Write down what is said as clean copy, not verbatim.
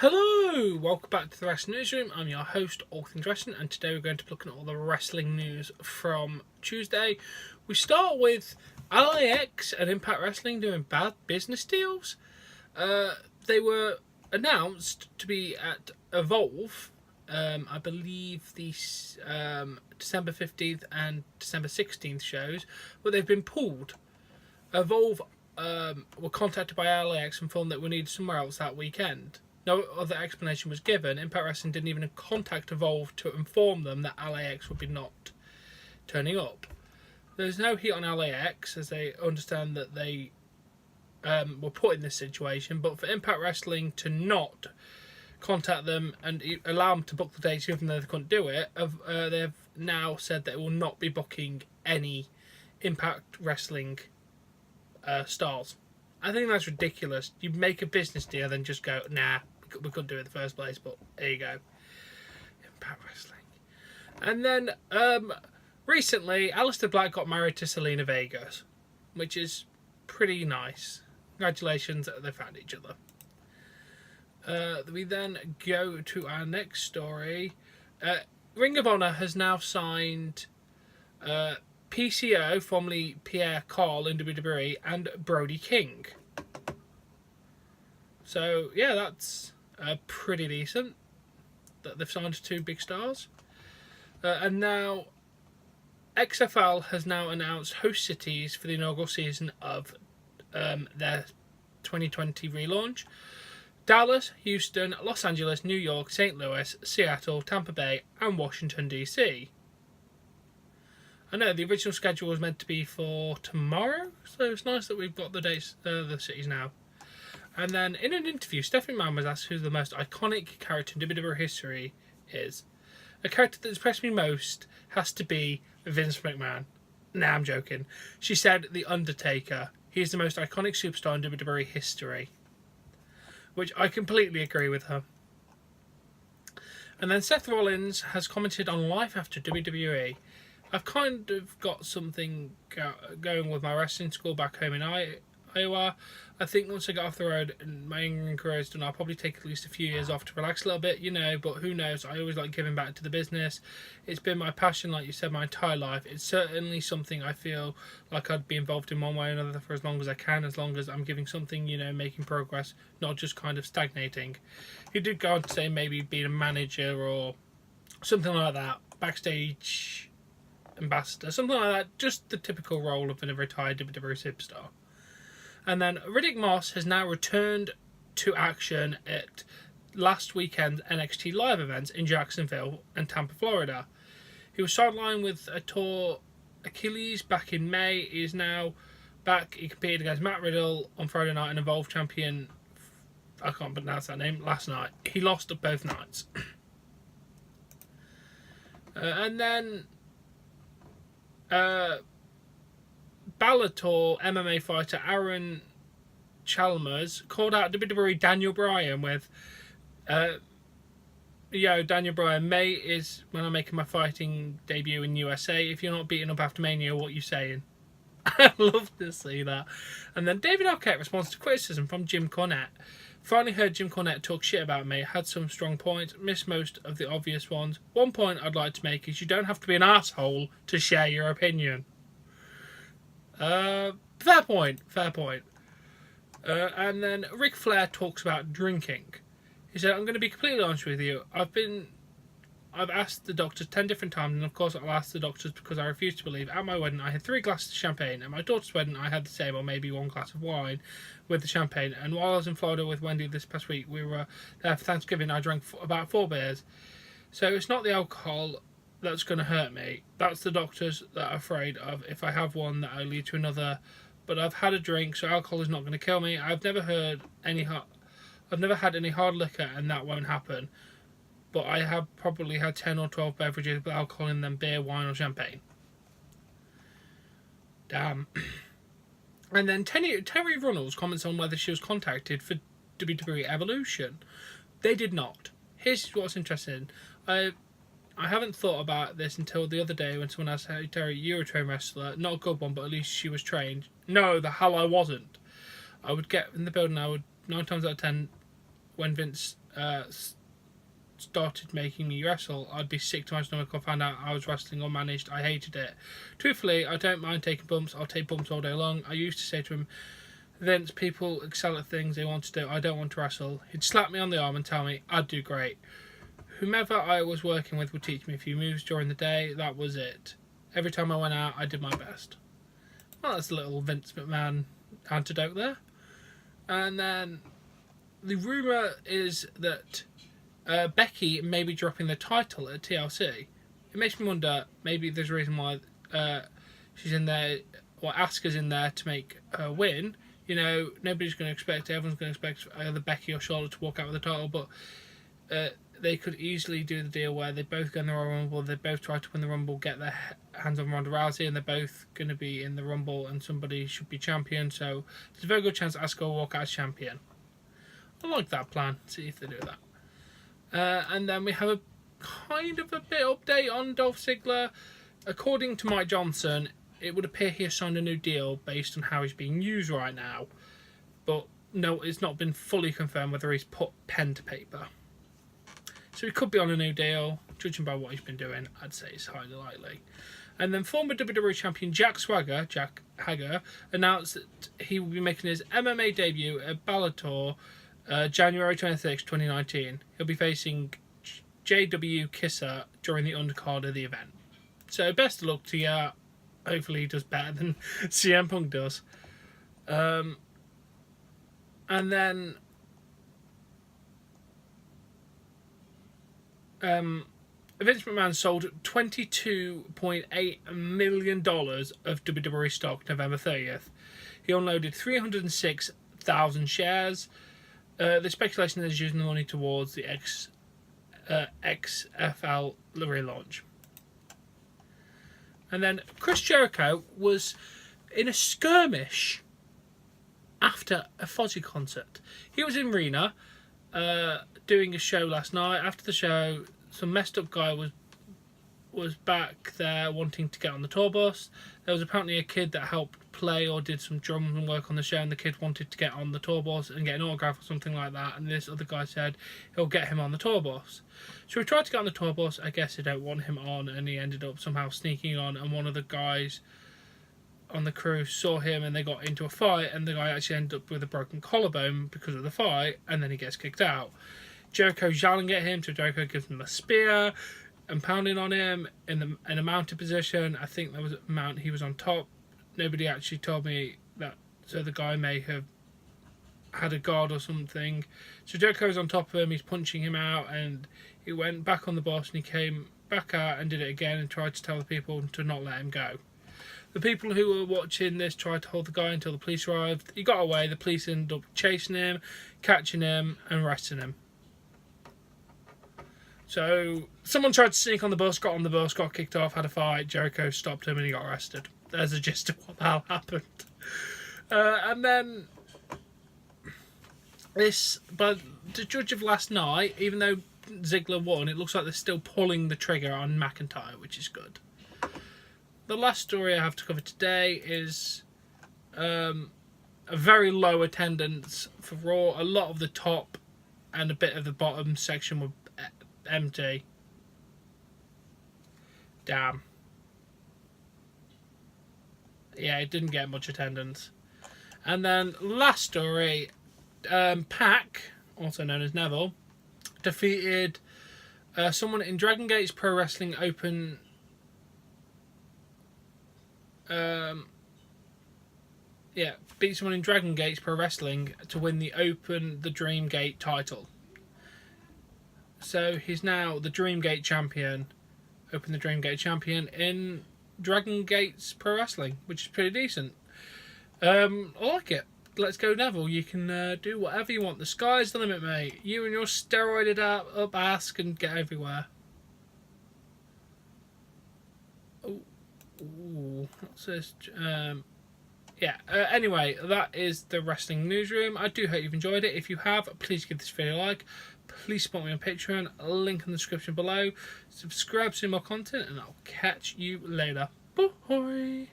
Hello! Welcome back to the Wrestling Newsroom. I'm your host, All Things Wrestling, and today we're going to be looking at all the wrestling news from Tuesday. We start with LAX and Impact Wrestling doing bad business deals. They were announced to be at Evolve, I believe the December 15th and December 16th shows, but they've been pulled. Evolve were contacted by LAX and informed that we needed somewhere else that weekend. No other explanation was given. Impact Wrestling didn't even contact Evolve to inform them that LAX would be not turning up. There's no heat on LAX, as they understand that they were put in this situation, but for Impact Wrestling to not contact them and allow them to book the dates even though they couldn't do it, they've now said that it will not be booking any Impact Wrestling stars. I think that's ridiculous. You make a business deal, then just go, nah, we couldn't do it in the first place, but there you go. Impact Wrestling. And then, recently, Alistair Black got married to Selena Vegas, which is pretty nice. Congratulations, they found each other. We then go to our next story. Ring of Honor has now signed PCO, formerly Pierre Carl in WWE, and Brody King. So, yeah, that's pretty decent that they've signed two big stars. And now, XFL has now announced host cities for the inaugural season of their 2020 relaunch. Dallas, Houston, Los Angeles, New York, St. Louis, Seattle, Tampa Bay, and Washington, D.C. I know the original schedule was meant to be for tomorrow, so it's nice that we've got the dates, the cities now. And then in an interview, Stephanie McMahon was asked who the most iconic character in WWE history is. A character that impressed me most has to be Vince McMahon. Nah, I'm joking. She said The Undertaker. He's the most iconic superstar in WWE history. Which I completely agree with her. And then Seth Rollins has commented on life after WWE. I've kind of got something going with my wrestling school back home in Iowa. I think once I get off the road and my in-ring career is done, I'll probably take at least a few years off to relax a little bit, but who knows? I always like giving back to the business. It's been my passion, like you said, my entire life. It's certainly something I feel like I'd be involved in one way or another for as long as I can, as long as I'm giving something, making progress, not just kind of stagnating. He did go on to say maybe being a manager or something like that, backstage ambassador, something like that, just the typical role of a retired WWE superstar. And then Riddick Moss has now returned to action at last weekend's NXT Live events in Jacksonville and Tampa, Florida. He was sidelined with a torn Achilles back in May. He is now back. He competed against Matt Riddle on Friday night and Evolve champion, I can't pronounce that name, last night. He lost at both nights. And then Bellator MMA fighter Aaron Chalmers called out WWE Daniel Bryan with, Daniel Bryan, May is when I'm making my fighting debut in USA. If you're not beating up after Mania, what you saying? I love to see that. And then David Arquette responds to criticism from Jim Cornette. Finally heard Jim Cornette talk shit about me. Had some strong points, missed most of the obvious ones. One point I'd like to make is you don't have to be an asshole to share your opinion. Fair point. And then Ric Flair talks about drinking. He said, I'm going to be completely honest with you. I've asked the doctors 10 different times, and of course I'll ask the doctors because I refuse to believe. At my wedding, I had 3 glasses of champagne. At my daughter's wedding, I had the same, or maybe 1 glass of wine with the champagne. And while I was in Florida with Wendy this past week, we were there for Thanksgiving. I drank about 4 beers. So it's not the alcohol that's going to hurt me. That's the doctors that are afraid of if I have one that I lead to another. But I've had a drink, so alcohol is not going to kill me. I've never had any hard liquor, and that won't happen. But I have probably had 10 or 12 beverages with alcohol in them, beer, wine, or champagne. Damn. And then Terry Runnels comments on whether she was contacted for WWE Evolution. They did not. Here's what's interesting. I haven't thought about this until the other day when someone asked, hey, Terry, you're a trained wrestler. Not a good one, but at least she was trained. No, the hell I wasn't. I would get in the building, I would, 9 times out of 10, when Vince started making me wrestle, I'd be sick to my stomach if I found out I was wrestling unmanaged. I hated it. Truthfully, I don't mind taking bumps. I'll take bumps all day long. I used to say to him, Vince, people excel at things they want to do. I don't want to wrestle. He'd slap me on the arm and tell me I'd do great. Whomever I was working with would teach me a few moves during the day. That was it. Every time I went out, I did my best. Well, that's a little Vince McMahon antidote there. And then the rumour is that Becky may be dropping the title at TLC. It makes me wonder, maybe there's a reason why she's in there, or Asuka's in there to make her win. You know, nobody's going to expect, everyone's going to expect either Becky or Charlotte to walk out with the title, but they could easily do the deal where they both go in the Royal Rumble, they both try to win the Rumble, get their hands on Ronda Rousey, and they're both going to be in the Rumble, and somebody should be champion, so there's a very good chance Asuka will walk out as champion. I like that plan, see if they do that. And then we have a kind of a bit update on Dolph Ziggler. According to Mike Johnson, it would appear he has signed a new deal based on how he's being used right now. But no, it's not been fully confirmed whether he's put pen to paper. So he could be on a new deal. Judging by what he's been doing, I'd say it's highly likely. And then former WWE champion Jack Hager, announced that he will be making his MMA debut at Bellator January 26, 2019. He'll be facing J.W. Kisser during the undercard of the event. So best of luck to you. Hopefully he does better than CM Punk does. And then Vince McMahon sold $22.8 million of WWE stock November 30th. He unloaded 306,000 shares. The speculation is using the money towards the XFL relaunch. And then Chris Jericho was in a skirmish after a Fozzy concert. He was in Rena doing a show last night. After the show, some messed up guy was back there wanting to get on the tour bus. There was apparently a kid that helped play or did some drums and work on the show, and the kid wanted to get on the tour bus and get an autograph or something like that, and this other guy said he'll get him on the tour bus. So he tried to get on the tour bus. I guess they don't want him on, and he ended up somehow sneaking on, and one of the guys on the crew saw him and they got into a fight, and the guy actually ended up with a broken collarbone because of the fight, and then he gets kicked out. Jericho's yelling at him, so Jericho gives him a spear and pounding on him in a mounted position. I think there was a mount, he was on top. Nobody actually told me that, so the guy may have had a guard or something. So Jericho's on top of him, he's punching him out, and he went back on the bus and he came back out and did it again and tried to tell the people to not let him go. The people who were watching this tried to hold the guy until the police arrived. He got away, the police ended up chasing him, catching him and arresting him. So someone tried to sneak on the bus, got on the bus, got kicked off, had a fight, Jericho stopped him and he got arrested. There's a gist of what the hell happened. And then but the judge of last night, even though Ziggler won, it looks like they're still pulling the trigger on McIntyre, which is good. The last story I have to cover today is a very low attendance for Raw. A lot of the top and a bit of the bottom section were empty. Damn. Yeah, it didn't get much attendance. And then last story, Pac, also known as Neville, defeated someone in Dragon Gate's Pro Wrestling Open. Beat someone in Dragon Gate's Pro Wrestling to win the Dream Gate title. So he's now the Dream Gate champion, the Dream Gate champion in Dragon Gate's Pro Wrestling, which is pretty decent. I like it. Let's go, Neville. You can do whatever you want. The sky's the limit, mate. You and your steroided up ass can get everywhere. Ooh, what's this? Anyway, that is the Wrestling Newsroom. I do hope you've enjoyed it. If you have, please give this video a like. Please support me on Patreon. Link in the description below. Subscribe to see more content, and I'll catch you later. Bye.